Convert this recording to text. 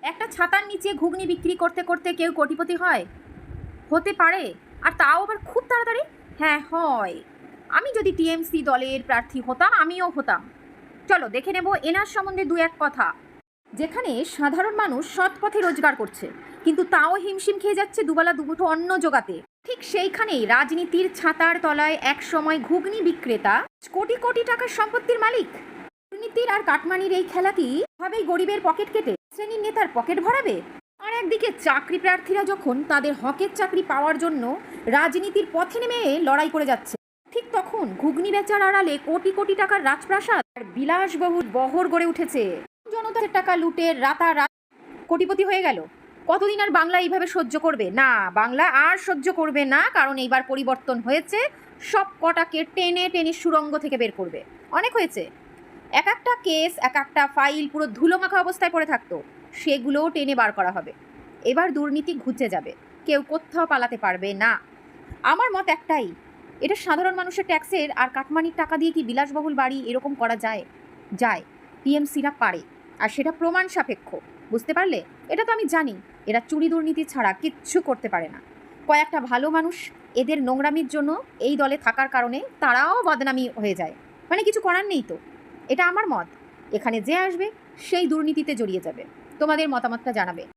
একটা ছাতার নিচে ঘুগনি বিক্রি করতে করতে কেউ কোটিপতি হয়? হতে পারে, আর তাও আবার খুব তাড়াতাড়ি। হ্যাঁ হয়। আমি যদি টিএমসি দলের প্রার্থী হতাম, আমিও হতাম। চলো দেখে নেব এনার সম্বন্ধে দু এক কথা। যেখানে সাধারণ মানুষ সৎ পথে রোজগার করছে, কিন্তু তাও হিমশিম খেয়ে যাচ্ছে দুবেলা দুমুঠো অন্ন জোগাতে, ঠিক সেইখানেই রাজনীতির ছাতার তলায় এক সময় ঘুগনি বিক্রেতা কোটি কোটি টাকার সম্পত্তির মালিক। দুর্নীতির আর কাটমানির এই খেলা কি ভাবেই গরিবের পকেট কেটে শ্রেণীর নেতার পকেট ভরাবে? আর একদিকে চাকরি প্রার্থীরা যখন তাদের হকের চাকরি পাওয়ার জন্য রাজনীতির পথে নেমে লড়াই করে যাচ্ছে, ঠিক তখন ঘুগনি বেচার আড়ালে কোটি কোটি টাকার রাজপ্রাসাদ আর বিলাসবহুল বহর গড়ে উঠেছে। জনতার টাকা লুটে রাতারাত কোটিপতি হয়ে গেল। কতদিন আর বাংলা এইভাবে সহ্য করবে? না, বাংলা আর সহ্য করবে না, কারণ এইবার পরিবর্তন হয়েছে। সব কটাকে টেনে টেনে সুড়ঙ্গ থেকে বের করবে। অনেক হয়েছে। এক একটা কেস, এক একটা ফাইল পুরো ধুলোমাখা অবস্থায় পড়ে থাকতো, সেগুলোও টেনে বার করা হবে। এবার দুর্নীতি ঘুচে যাবে, কেউ কোথাও পালাতে পারবে না। আমার মত একটাই, এটা সাধারণ মানুষের ট্যাক্সের আর কাটমানির টাকা দিয়ে কি বিলাসবহুল বাড়ি এরকম করা যায়? যায়। টিএমসিরা পারে, আর সেটা প্রমাণ সাপেক্ষ। বুঝতে পারলে? এটা তো আমি জানি, এরা চুরি দুর্নীতি ছাড়া কিচ্ছু করতে পারে না। কয়েকটা ভালো মানুষ এদের নোংরামির জন্য এই দলে থাকার কারণে তারাও বদনামি হয়ে যায়। মানে কিছু করার নেই তো। এটা আমার মত। এখানে যে আসবে সেই দুর্নীতিতে জড়িয়ে যাবে। তোমাদের মতামতটা জানাবে।